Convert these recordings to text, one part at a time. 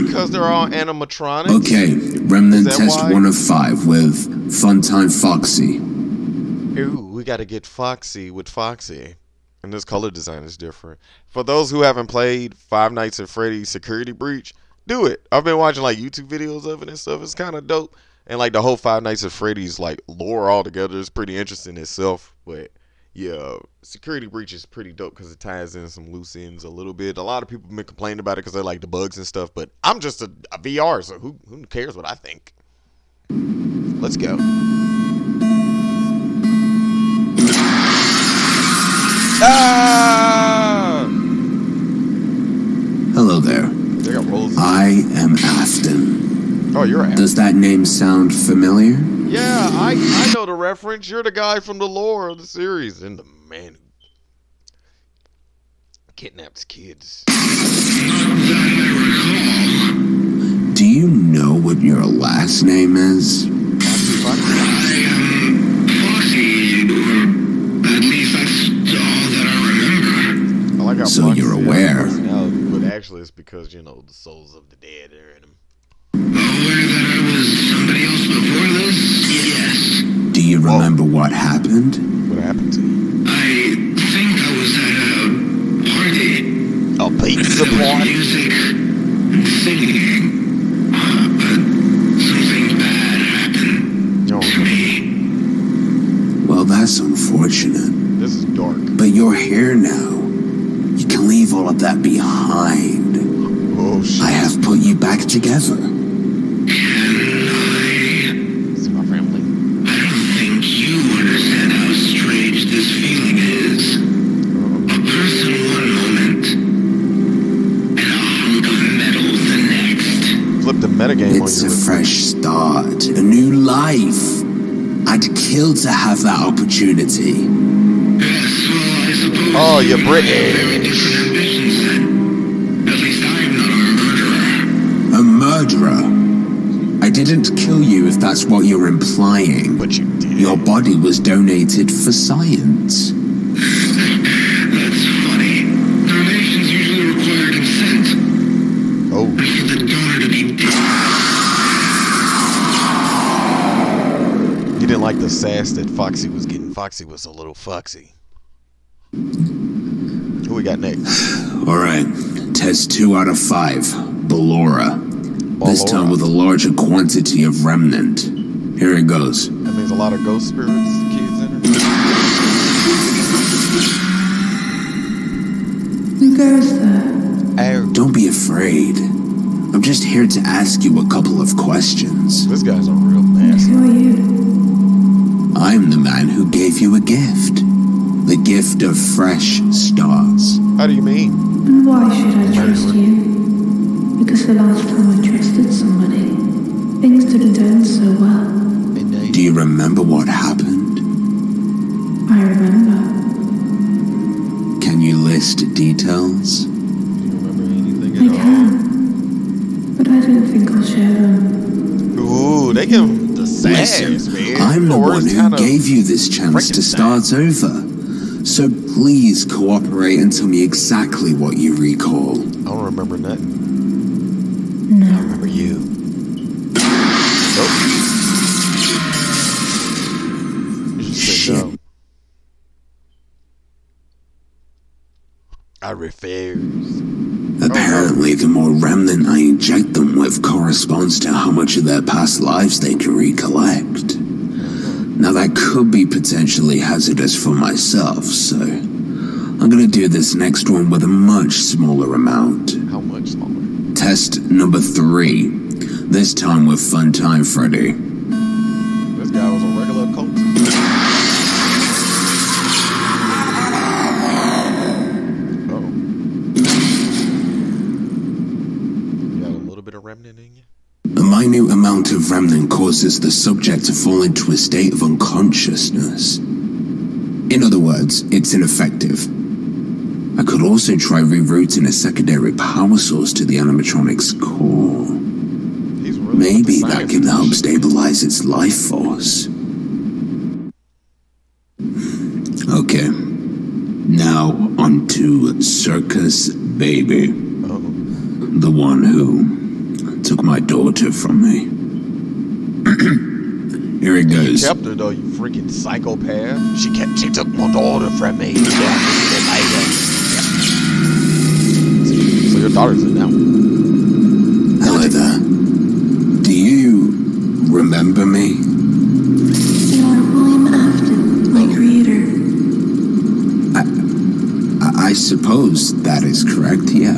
then. Because they're all animatronics. Okay, Remnant test why? 1 of 5 with Funtime Foxy. Ooh, we gotta get Foxy with Foxy. And this color design is different. For those who haven't played Five Nights at Freddy's Security Breach, do it. I've been watching like YouTube videos of it and stuff. It's kind of dope. And like the whole Five Nights at Freddy's like lore all together is pretty interesting itself. But yeah, Security Breach is pretty dope because it ties in some loose ends a little bit. A lot of people have been complaining about it because they like the bugs and stuff. But I'm just a VR, so who cares what I think? Let's go. Ah! Hello there. They got rolls. I am Afton. Oh, you're Afton. Does that name sound familiar? Yeah, I know the reference. You're the guy from the lore of the series and the man who kidnaps kids. Do you know what your last name is? I am Foxy, or at least that's all that I remember. I like how So Foxy you're has aware. personality, but actually it's because, you know, the souls of the dead are in him. Aware that I was somebody else before this? Yes. Do you remember what happened? What happened to you? I think I was at a party. A pizza There was party? music and singing. But something bad happened Oh, to me. Well, that's unfortunate. this is dark. But you're here now. You can leave all of that behind. Oh, shit. I have put you back together. It's my family. I don't think you understand how strange this feeling is. A person one moment, and a hunk of metal the next. Flip the metagame It's on a you. fresh start, a new life. I'd kill to have that opportunity. Yes, well, I suppose Oh, you're we British. have very different ambitions then. At least I'm not a murderer. A murderer? I didn't kill you if that's what you're implying. But you did. Your body was donated for science. That's funny. Donations usually require consent. Oh, And for the donor to be dead. you didn't like the sass that Foxy was getting. Foxy was a little foxy. Who we got next? Alright, test 2 out of 5. Ballora. This Ballora. time with a larger quantity of remnant. Here it goes. That means a lot of ghost spirits, kids in her. Who goes there? Oh, Don't be afraid. I'm just here to ask you a couple of questions. this guy's a real mess. Who are you? I'm the man who gave you a gift. The gift of fresh starts. How do you mean? And why should I trust you? Because the last time I trusted somebody, things didn't end so well. Do you remember what happened? I remember. Can you list details? Do you remember anything I at all? can. But I don't think I'll share them. Ooh, they give him the sass, Listen, man. I'm the Or one it's who kinda gave you this chance to start over. So please cooperate and tell me exactly what you recall. I don't remember nothing. I No. remember you. Nope. You just said Shit. no. I refuse. Apparently, the more remnant I inject them with corresponds to how much of their past lives they can recollect. Now, that could be potentially hazardous for myself, so I'm gonna do this next one with a much smaller amount. How much smaller? Test number 3. This time with Funtime Freddy. This guy was a regular cultist. Oh. You got a little bit of remnant in you? A minute amount of remnant causes the subject to fall into a state of unconsciousness. In other words, it's ineffective. I could also try rerouting a secondary power source to the animatronic's core. He's really Maybe with the that science can and help shit. stabilize its life force. Okay. Now onto Circus Baby. Uh-oh. The one who my daughter from me. Here it You goes. kept her though, you freaking psychopath. She took my daughter from me. So your daughter's in now. Hello there. Do you remember me? You are William Afton, my creator. I suppose that is correct, yeah.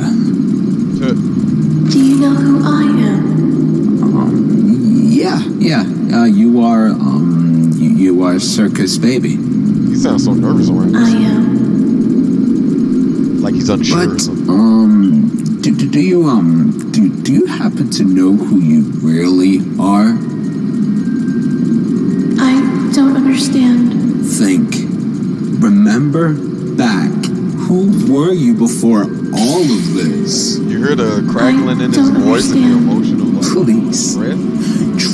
Do you know who I am? Yeah. You are Circus Baby. He sounds so nervous around I this. am. Like he's unsure or But, something. do you happen to know who you really are? I don't understand. Think. Remember back. Who were you before all of this? You hear the crackling in his don't voice and the understand. emotional like, Please. breath?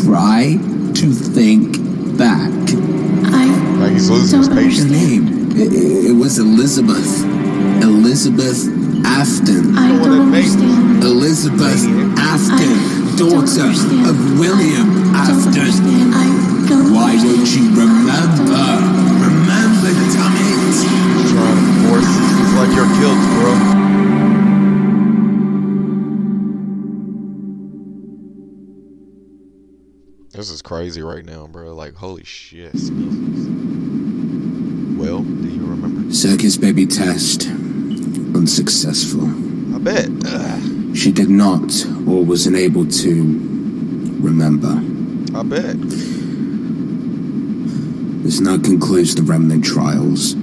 Try to think back. Like he's losing his Don't patience. Your name. It was Elizabeth. Elizabeth Afton. I know what don't it makes. understand. Elizabeth Afton, don't daughter understand. of William Don't Afton. understand. I don't Why understand. won't you remember? Remember, damn it! He's trying to force it. It's like your guilt, bro. This is crazy right now, bro. Like, holy shit. Well, do you remember? Circus Baby test. Unsuccessful. I bet. She did not or was unable to remember. I bet. This now concludes the remnant trials. I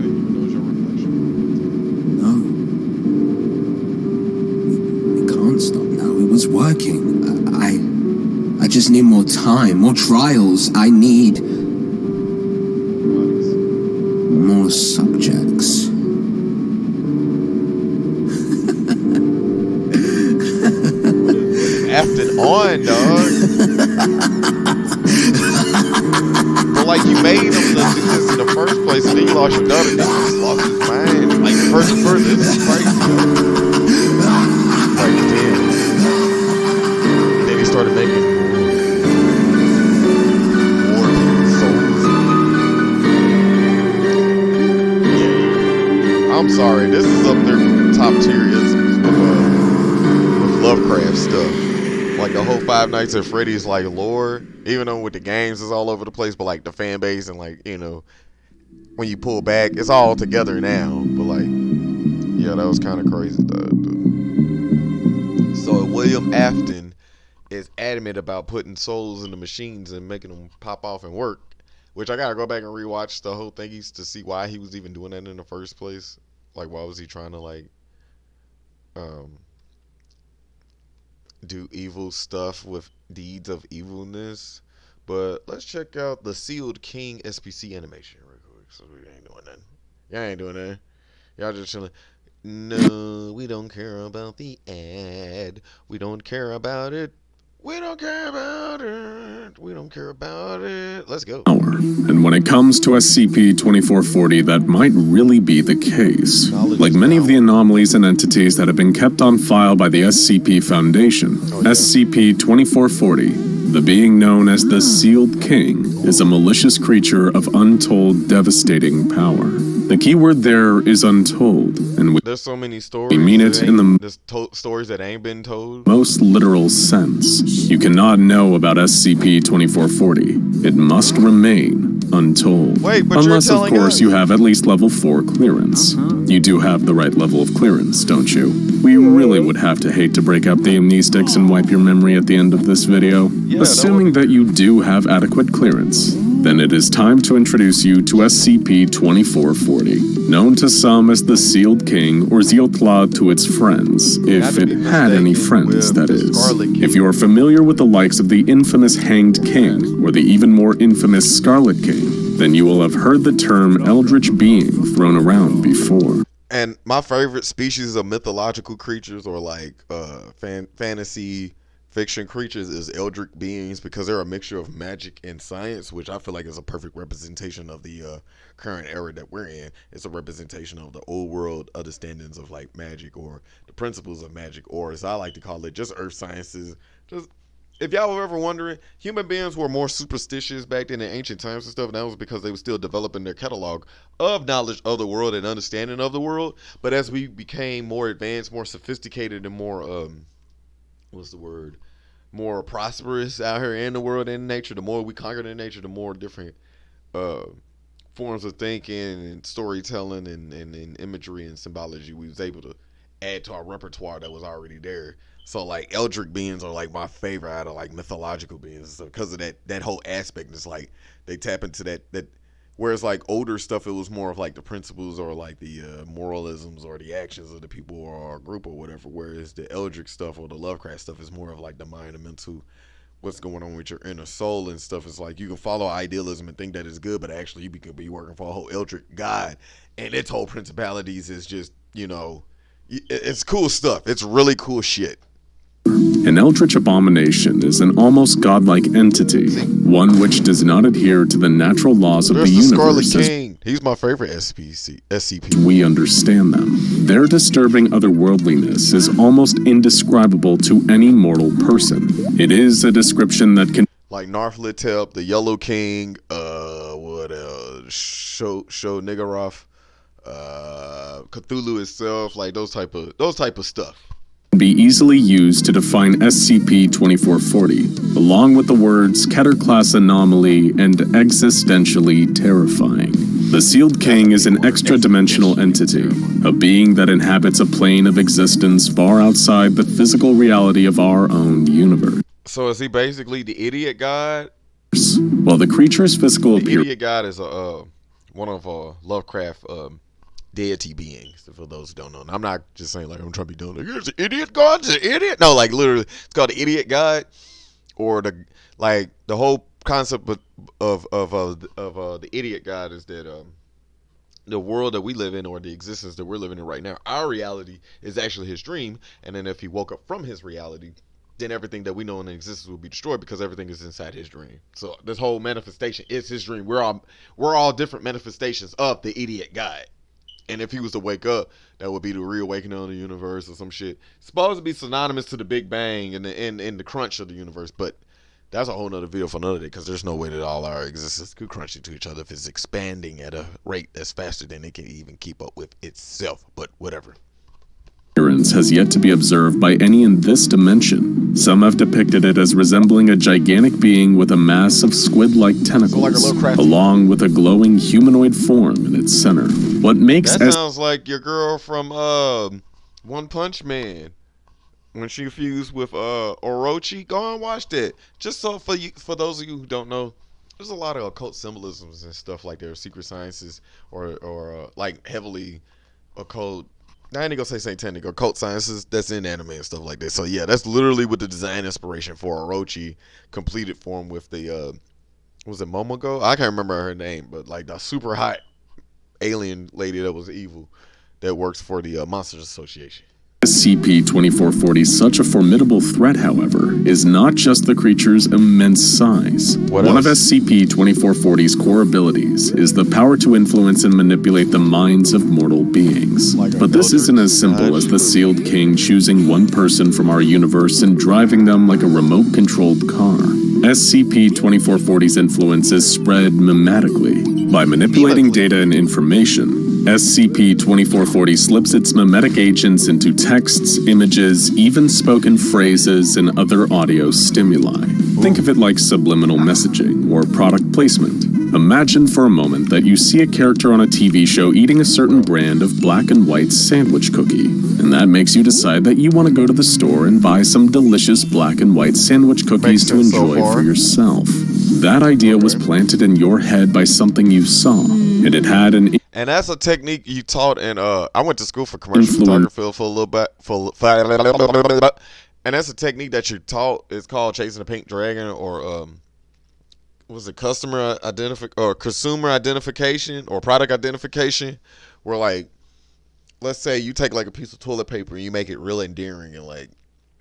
didn't even know it was your reflection. No. We can't stop now. It was working. I just need more time, more trials. I need more subjects. Afton on, dog. But like you made him do this in the first place, and then you lost your daughter, then you just lost his mind. Like further, this is crazy. Right then. And then he started making more souls. Yeah. I'm sorry, this is up there top tier isms with Lovecraft stuff. Like the whole Five Nights at Freddy's like lore, even though with the games it's all over the place, but like the fan base and like, you know, when you pull back, it's all together now. But like, yeah, that was kind of crazy. So William Afton is adamant about putting souls in the machines and making them pop off and work, which I gotta go back and rewatch the whole thingies to see why he was even doing that in the first place. Like, why was he trying to like do evil stuff with deeds of evilness? But let's check out the Sealed King SPC animation real quick. So we ain't doing that. Y'all ain't doing that. Y'all just chilling. No, we don't care about the ad. We don't care about it. We don't care about it. We don't care about it. Let's go. And when it comes to SCP-2440, that might really be the case. Like many of the anomalies and entities that have been kept on file by the SCP Foundation, SCP-2440, the being known as the Sealed King, is a malicious creature of untold, devastating power. The key word there is untold, and there's so many stories. we mean it in the stories that ain't been told. most literal sense. You cannot know about SCP-2440. It must remain untold. Wait, but unless, you're of telling course, us. you have at least level 4 clearance. You do have the right level of clearance, don't you? We really would have to hate to break up the amnestics and wipe your memory at the end of this video. Yeah, Assuming that you do have adequate clearance, then it is time to introduce you to SCP-2440, known to some as the Sealed King or Zealtlod to its friends, if to it be had any mistaken friends, with that the is. Scarlet King. If you are familiar with the likes of the infamous Hanged King or the even more infamous Scarlet King, then you will have heard the term Eldritch Being thrown around before. And my favorite species of mythological creatures or like fantasy fiction creatures is eldritch beings because they're a mixture of magic and science, which I feel like is a perfect representation of the current era that we're in. It's a representation of the old world understandings of like magic or the principles of magic, or as I like to call it, just earth sciences. Just if y'all were ever wondering, human beings were more superstitious back then in ancient times and stuff, and that was because they were still developing their catalog of knowledge of the world and understanding of the world. But as we became more advanced, more sophisticated, and more what's the word? More prosperous out here in the world and in nature, the more we conquered in nature, the more different uh, forms of thinking and storytelling and imagery and symbology we was able to add to our repertoire that was already there. So like eldritch beings are like my favorite out of like mythological beings, so because of that whole aspect. It's like they tap into that whereas like older stuff, it was more of like the principles or like the moralisms or the actions of the people or a group or whatever, whereas the eldritch stuff or the Lovecraft stuff is more of like the mind and mental, what's going on with your inner soul and stuff. It's like you can follow idealism and think that it's good, but actually you could be working for a whole eldritch god, and its whole principalities is just, it's cool stuff. It's really cool shit. An eldritch abomination is an almost godlike entity, one which does not adhere to the natural laws of the universe Scarlet King. He's my favorite SCP. We understand them. Their disturbing otherworldliness is almost indescribable to any mortal person. It is a description that can like Narflitep, the Yellow King, Show Niggeroth, Cthulhu itself, like those type of stuff. Be easily used to define SCP-2440, along with the words Keter-class anomaly and existentially terrifying. The Sealed King is an extra-dimensional entity, a being that inhabits a plane of existence far outside the physical reality of our own universe. So is he basically the idiot god? While the creature's physical The appearance... idiot god is one of Lovecraft deity beings, for those who don't know. And I'm not just saying like I'm trying to be doing like, here's the idiot god, it's an idiot. No, like literally it's called the idiot god, or the whole concept of the idiot god is that the world that we live in, or the existence that we're living in right now, our reality is actually his dream, and then if he woke up from his reality, then everything that we know in existence will be destroyed because everything is inside his dream. So this whole manifestation is his dream. We're all different manifestations of the idiot god. And if he was to wake up, that would be the reawakening of the universe or some shit. It's supposed to be synonymous to the Big Bang and the crunch of the universe, but that's a whole nother video for another day, because there's no way that all our existence could crunch into each other if it's expanding at a rate that's faster than it can even keep up with itself. But whatever. Has yet to be observed by any in this dimension. Some have depicted it as resembling a gigantic being with a mass of squid-like tentacles, along with a glowing humanoid form in its center. What makes that sounds like your girl from One Punch Man when she fused with Orochi. Go and watch that. Just so for those of you who don't know, there's a lot of occult symbolisms and stuff like their secret sciences or like heavily occult. I ain't gonna say satanic or occult sciences that's in anime and stuff like that. So yeah, that's literally what the design inspiration for Orochi completed form with the was it Momoko? I can't remember her name, but like the super hot alien lady that was evil that works for the Monsters Association. SCP-2440 such a formidable threat, however, is not just the creature's immense size. One of SCP-2440's core abilities is the power to influence and manipulate the minds of mortal beings. But this isn't as simple as the Sealed King choosing one person from our universe and driving them like a remote-controlled car. SCP-2440's influence is spread mimetically. By manipulating data and information, SCP-2440 slips its mimetic agents into texts, images, even spoken phrases, and other audio stimuli. Think of it like subliminal messaging or product placement. Imagine for a moment that you see a character on a TV show eating a certain brand of black and white sandwich cookie, and that makes you decide that you want to go to the store and buy some delicious black and white sandwich cookies to enjoy for yourself. That idea was planted in your head by something you saw, and it had an... And that's a technique you taught in, I went to school for commercial photography for a little bit, and that's a technique that you taught. It's called chasing a pink dragon, or was it consumer identification or product identification, where like, let's say you take like a piece of toilet paper and you make it real endearing and like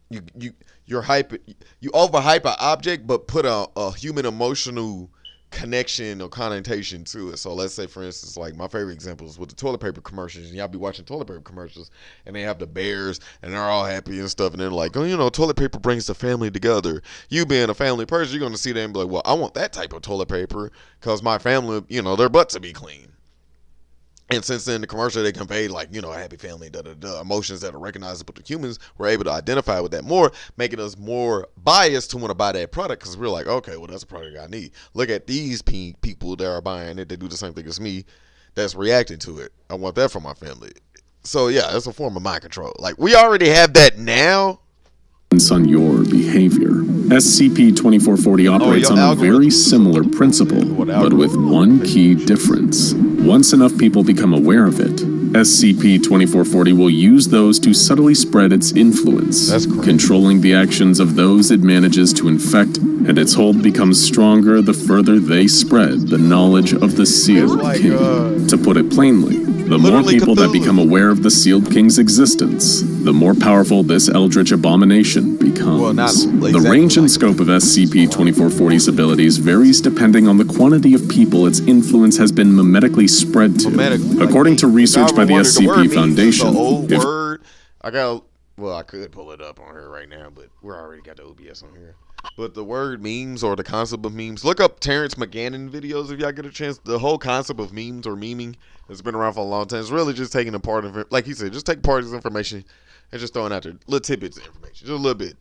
you're you overhype an object, but put a human emotional connection or connotation to it. So let's say, for instance, like my favorite example is with the toilet paper commercials, and y'all be watching toilet paper commercials, and they have the bears, and they're all happy and stuff, and they're like, oh, you know, toilet paper brings the family together. You being a family person, you're gonna see them and be like, well, I want that type of toilet paper because my family, you know, their butts to be clean. And since in the commercial they conveyed like, you know, a happy family, emotions that are recognizable to humans, we're able to identify with that more, making us more biased to want to buy that product because we're like, okay, well, that's a product I need. Look at these people that are buying it, they do the same thing as me, that's reacting to it. I want that for my family. So yeah, it's a form of mind control. Like we already have that now. On your behavior. SCP-2440 operates on a very similar principle, but with one key difference. Once enough people become aware of it, SCP-2440 will use those to subtly spread its influence, controlling the actions of those it manages to infect, and its hold becomes stronger the further they spread the knowledge of the Sealed King. To put it plainly, the more people that become aware of the Sealed King's existence, the more powerful this eldritch abomination becomes. The range and scope of SCP-2440's abilities varies depending on the quantity of people its influence has been mimetically spread to. According to research by the SCP Foundation, I could pull it up on here right now, but we already got the OBS on here. But the word memes or the concept of memes, look up Terrence McGannon videos if y'all get a chance. The whole concept of memes or memeing has been around for a long time. It's really just taking a part of it, like he said, just take part of this information and just throwing out there little tidbits of information, just a little bit,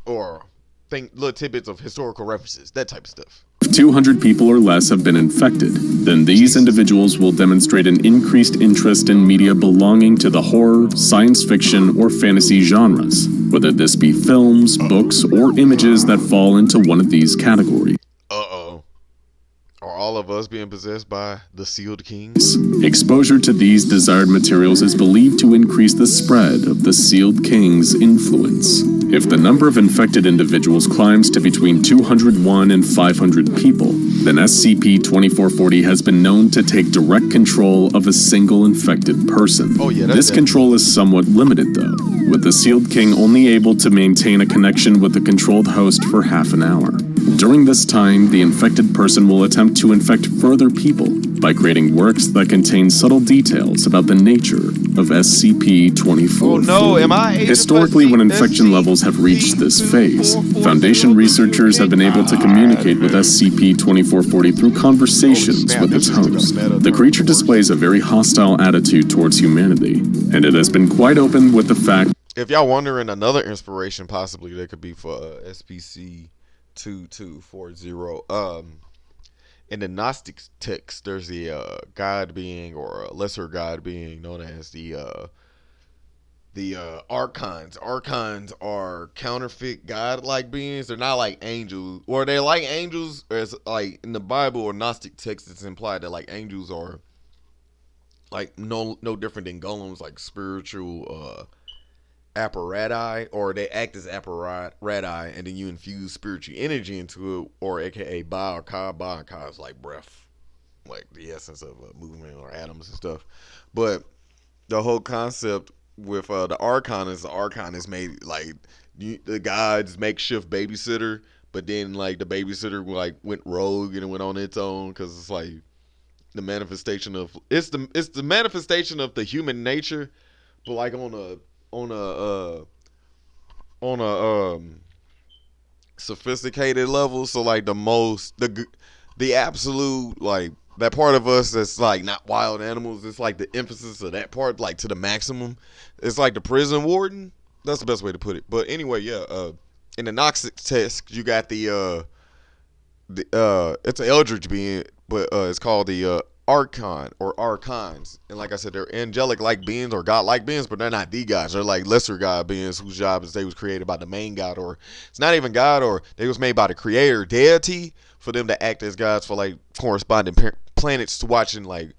or little tidbits of historical references, that type of stuff. If 200 people or less have been infected, then these individuals will demonstrate an increased interest in media belonging to the horror, science fiction, or fantasy genres, whether this be films, books, or images that fall into one of these categories. Are all of us being possessed by the Sealed King? Exposure to these desired materials is believed to increase the spread of the Sealed King's influence. If the number of infected individuals climbs to between 201 and 500 people, then SCP-2440 has been known to take direct control of a single infected person. This control is somewhat limited, though, with the Sealed King only able to maintain a connection with the controlled host for half an hour. During this time, the infected person will attempt to infect further people by creating works that contain subtle details about the nature of SCP-2440. Historically, when infection levels have reached this phase, Foundation researchers have been able to communicate with SCP-2440 through conversations with its host. The creature displays a very hostile attitude towards humanity, and it has been quite open with the fact. If y'all wondering, another inspiration possibly that could be for SPC 2240. In the Gnostic text, there's the god being or a lesser god being known as the archons. Archons are counterfeit god-like beings. They're not like angels, or they're like angels. As like in the Bible or Gnostic text, it's implied that like angels are like no different than golems, like spiritual apparatus, or they act as apparatus, and then you infuse spiritual energy into it, or aka ba or ka. Ba and ka is like breath, like the essence of a movement or atoms and stuff. But the whole concept with the archon is made like the god's makeshift babysitter, but then like the babysitter like went rogue and it went on its own because it's like the manifestation of it's the manifestation of the human nature, but like on a sophisticated level. So like the absolute, like that part of us that's like not wild animals, it's like the emphasis of that part like to the maximum. It's like the prison warden. That's the best way to put it. But anyway, in the Gnostic text you got the it's an eldritch being, but it's called the archon or archons, and like I said, they're angelic like beings or god like beings, but they're not the gods. They're like lesser god beings whose job is they was created by the main god, or it's not even god, or they was made by the creator deity for them to act as gods for like corresponding planets to watch and like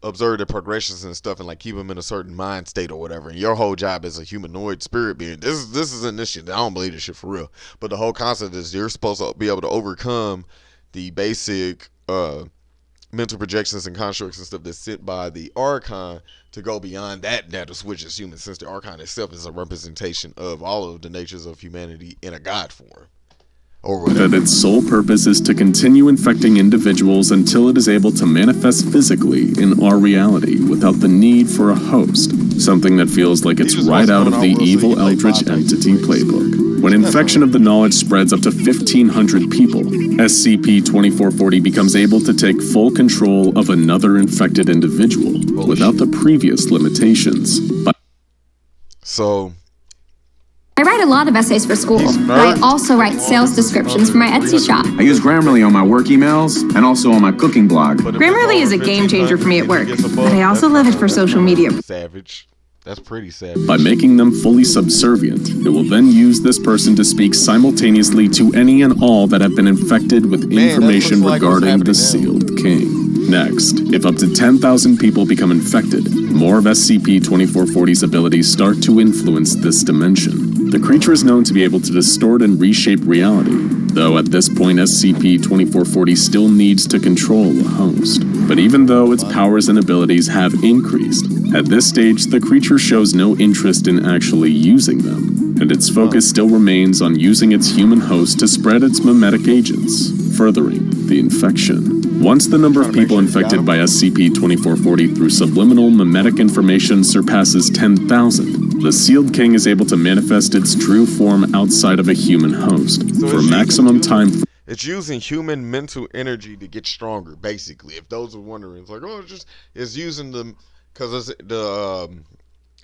observe the progressions and stuff and like keep them in a certain mind state or whatever. And your whole job as a humanoid spirit being, this isn't this shit. I don't believe this shit for real, but the whole concept is you're supposed to be able to overcome the basic mental projections and constructs and stuff that's sent by the Archon to go beyond that to switch as human, since the Archon itself is a representation of all of the natures of humanity in a god form. That its sole purpose is to continue infecting individuals until it is able to manifest physically in our reality without the need for a host, something that feels like it's right out of the evil eldritch entity playbook. When infection of the knowledge spreads up to 1,500 people, SCP-2440 becomes able to take full control of another infected individual without the previous limitations. So I write a lot of essays for school, but I also write sales descriptions for my Etsy shop. I use Grammarly on my work emails and also on my cooking blog. Grammarly is a game changer for me at work, but I also love it for social media. Savage. That's pretty savage. By making them fully subservient, it will then use this person to speak simultaneously to any and all that have been infected with information regarding the Sealed King. Next, if up to 10,000 people become infected, more of SCP-2440's abilities start to influence this dimension. The creature is known to be able to distort and reshape reality, though at this point SCP-2440 still needs to control a host. But even though its powers and abilities have increased, at this stage the creature shows no interest in actually using them, and its focus still remains on using its human host to spread its mimetic agents, furthering the infection. Once the number of people infected by SCP-2440 through subliminal mimetic information surpasses 10,000, the Sealed King is able to manifest its true form outside of a human host for maximum time. It's using human mental energy to get stronger, basically. If those are wondering, it's like, oh, it's using them because it's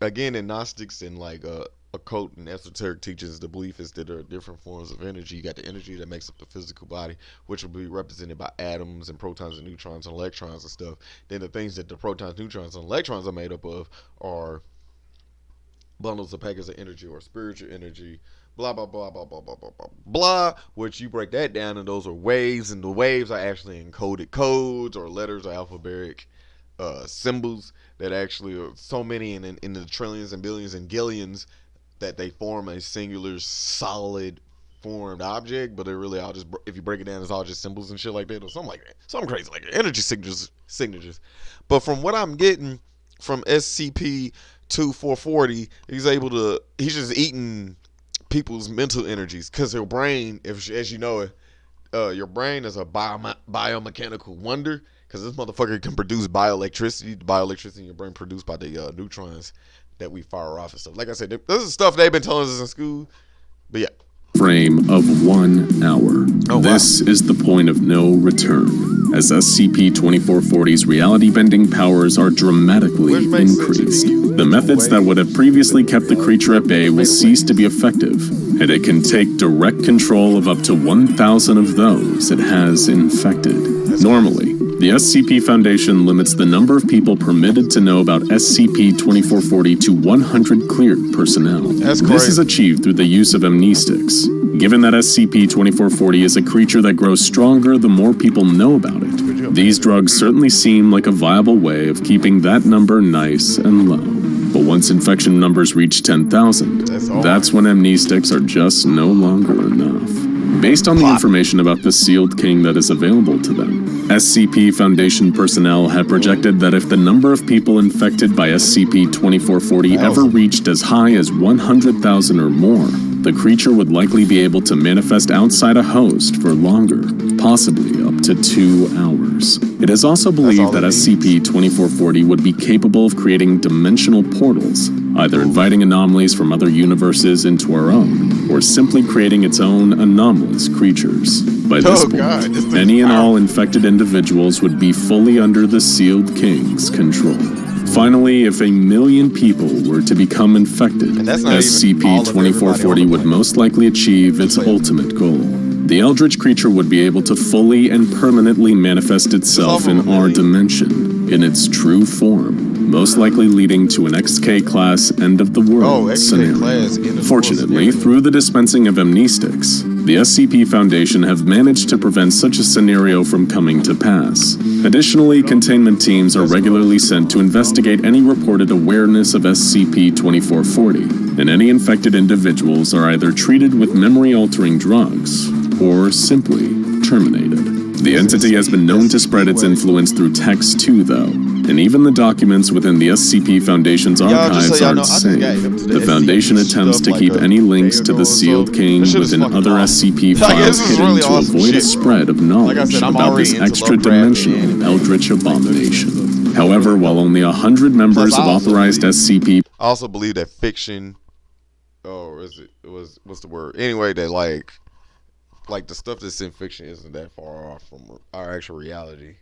again, in Gnostics and like occult and esoteric teachings, the belief is that there are different forms of energy. You got the energy that makes up the physical body, which will be represented by atoms and protons and neutrons and electrons and stuff. Then the things that the protons, neutrons, and electrons are made up of are bundles of packets of energy or spiritual energy, blah, blah, blah, blah, blah, blah, blah, blah, blah, which you break that down, and those are waves, and the waves are actually encoded codes or letters or alphabetic symbols that actually are so many in the trillions and billions and gillions that they form a singular solid formed object, but they're really all just, if you break it down, it's all just symbols and shit like that or something like that. Something crazy like that. Energy signatures. But from what I'm getting from SCP-2440, he's just eating people's mental energies, because your brain, as you know, your brain is a biomechanical wonder, because this motherfucker can produce bioelectricity. The bioelectricity in your brain produced by the neutrons that we fire off and stuff. Like I said, this is stuff they've been telling us in school. But yeah. Frame of 1 hour. Oh, wow. This is the point of no return, as SCP-2440's reality-bending powers are dramatically increased. The methods that would have previously kept the creature at bay will cease to be effective, and it can take direct control of up to 1,000 of those it has infected. Normally, the SCP Foundation limits the number of people permitted to know about SCP-2440 to 100 cleared personnel. This is achieved through the use of amnestics. Given that SCP-2440 is a creature that grows stronger the more people know about it, these drugs certainly seem like a viable way of keeping that number nice and low. But once infection numbers reach 10,000, that's when amnestics are just no longer enough. Based on the information about the Sealed King that is available to them, SCP Foundation personnel have projected that if the number of people infected by SCP-2440 ever reached as high as 100,000 or more, the creature would likely be able to manifest outside a host for longer, possibly up to 2 hours. It is also believed that SCP-2440 would be capable of creating dimensional portals, either inviting anomalies from other universes into our own, or simply creating its own anomalous creatures. By this point, any and all infected individuals would be fully under the Sealed King's control. Finally, if 1 million people were to become infected, SCP-2440 would most likely achieve its ultimate goal. The Eldritch creature would be able to fully and permanently manifest itself in our dimension, in its true form, most likely leading to an XK-class end-of-the-world scenario. Fortunately, through the dispensing of amnestics, the SCP Foundation have managed to prevent such a scenario from coming to pass. Additionally, containment teams are regularly sent to investigate any reported awareness of SCP-2440, and any infected individuals are either treated with memory-altering drugs or simply terminated. The entity has been known to spread its influence through text too, though, and even the documents within the SCP Foundation's archives aren't safe. The Foundation attempts to keep any links to the Sealed King within other SCP files hidden to avoid a spread of knowledge about this extra-dimensional Eldritch abomination. However, while only 100 members of authorized SCP... I also believe that fiction... what's the word? Anyway, that like the stuff that's in fiction isn't that far off from our actual reality.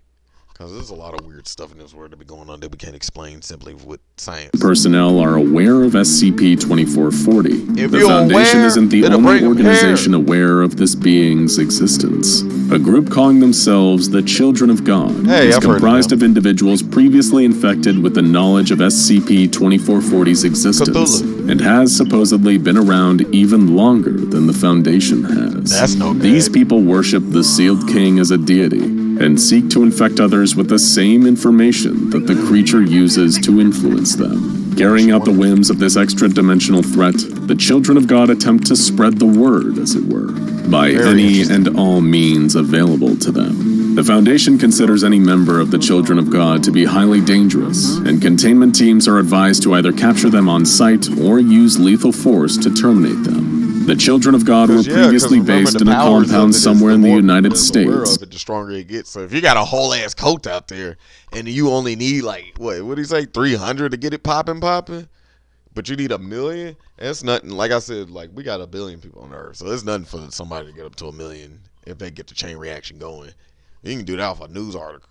Because there's a lot of weird stuff in this world that be going on that we can't explain simply with science. Personnel are aware of SCP-2440. The Foundation isn't the only organization aware of this being's existence. A group calling themselves the Children of God is comprised of individuals previously infected with the knowledge of SCP-2440's existence and has supposedly been around even longer than the Foundation has. That's no good. These people worship the Sealed King as a deity and seek to infect others with the same information that the creature uses to influence them. Carrying out the whims of this extra-dimensional threat, the Children of God attempt to spread the word, as it were, by any and all means available to them. The Foundation considers any member of the Children of God to be highly dangerous, and containment teams are advised to either capture them on site or use lethal force to terminate them. The Children of God were previously based in a compound somewhere in the United States. The stronger it gets. So if you got a whole ass cult out there and you only need like what did he say, 300 to get it popping, but you need 1 million, that's nothing. Like I said, like we got 1 billion people on Earth, so it's nothing for somebody to get up to 1 million if they get the chain reaction going. You can do that off a news article.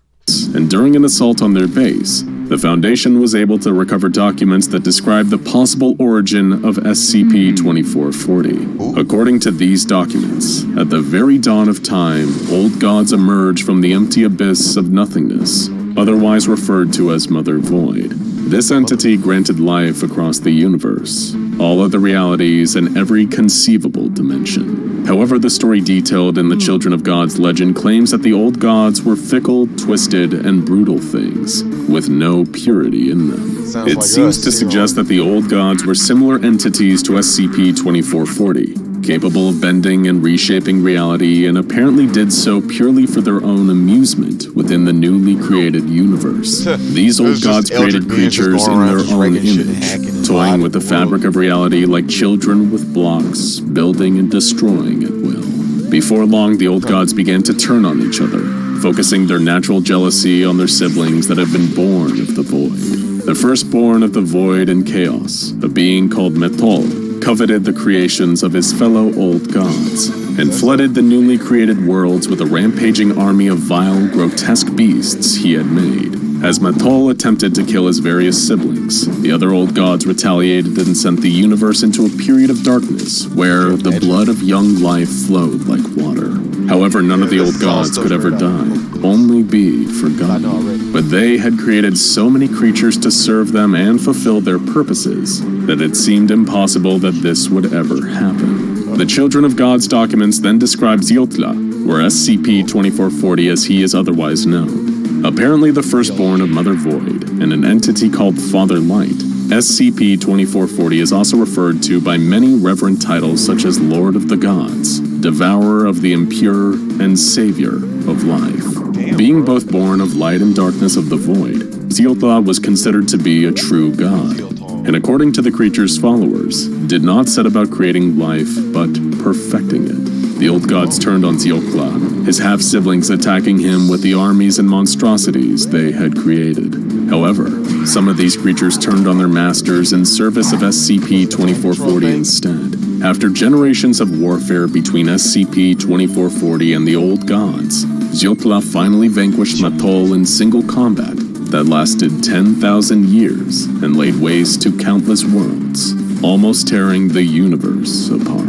And during an assault on their base, the Foundation was able to recover documents that describe the possible origin of SCP-2440. According to these documents, at the very dawn of time, old gods emerged from the empty abyss of nothingness, otherwise referred to as Mother Void. This entity granted life across the universe, all other realities, and every conceivable dimension. However, the story detailed in the Children of God's legend claims that the old gods were fickle, twisted, and brutal things, with no purity in them. It seems to suggest that the old gods were similar entities to SCP-2440, capable of bending and reshaping reality, and apparently did so purely for their own amusement within the newly created universe. These old gods created creatures in their own image, toying with the fabric of reality like children with blocks, building and destroying at will. Before long, the old gods began to turn on each other, focusing their natural jealousy on their siblings that have been born of the void. The firstborn of the void and chaos, a being called Metol, coveted the creations of his fellow old gods, and flooded the newly created worlds with a rampaging army of vile, grotesque beasts he had made. As Metol attempted to kill his various siblings, the other old gods retaliated and sent the universe into a period of darkness, where the blood of young life flowed like water. However, none of the old gods could ever die, only be forgotten. But they had created so many creatures to serve them and fulfill their purposes that it seemed impossible that this would ever happen. The Children of God's documents then describe Ziotla, or SCP-2440 as he is otherwise known. Apparently the firstborn of Mother Void, and an entity called Father Light, SCP-2440 is also referred to by many reverent titles such as Lord of the Gods, Devourer of the Impure, and Savior of Life. Being both born of light and darkness of the void, Ziotla was considered to be a true god, and according to the creature's followers, did not set about creating life, but perfecting it. The old gods turned on Ziotla, his half-siblings attacking him with the armies and monstrosities they had created. However, some of these creatures turned on their masters in service of SCP-2440 instead. After generations of warfare between SCP-2440 and the old gods, Ziotla finally vanquished Metol in single combat that lasted 10,000 years and laid waste to countless worlds, almost tearing the universe apart.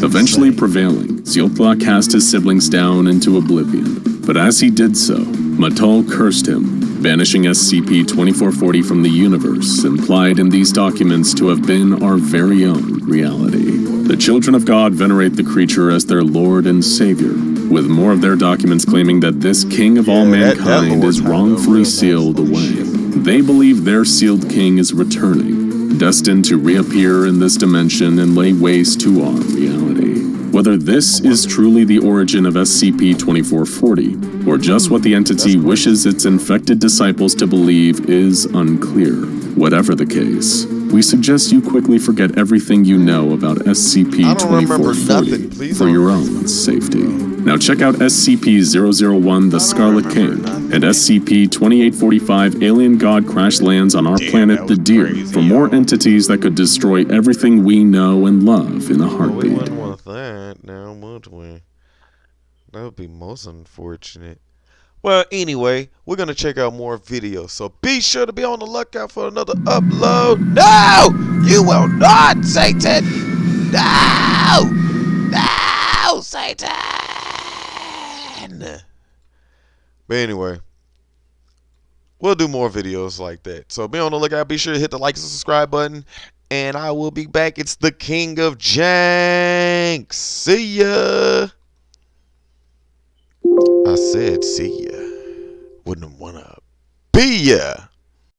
Eventually prevailing, Ziotla cast his siblings down into oblivion, but as he did so, Metol cursed him, banishing SCP-2440 from the universe, implied in these documents to have been our very own reality. The Children of God venerate the creature as their Lord and Savior, with more of their documents claiming that this King of all mankind is wrongfully sealed away. They believe their sealed king is returning, destined to reappear in this dimension and lay waste to our reality. Whether this is truly the origin of SCP-2440, or just what the entity wishes its infected disciples to believe, is unclear. Whatever the case, we suggest you quickly forget everything you know about SCP-2440 for your own safety. Now check out SCP-001 The Scarlet King and SCP-2845 Alien God Crash Lands on our planet the Deer for more entities that could destroy everything we know and love in a heartbeat. We wouldn't want that now, would we? That would be most unfortunate. Well, anyway, we're going to check out more videos, so be sure to be on the lookout for another upload. No! You will not, Satan! No! No, Satan! But anyway, we'll do more videos like that. So be on the lookout. Be sure to hit the like and subscribe button. And I will be back. It's the King of Jank. See ya. I said see ya. Wouldn't wanna be ya.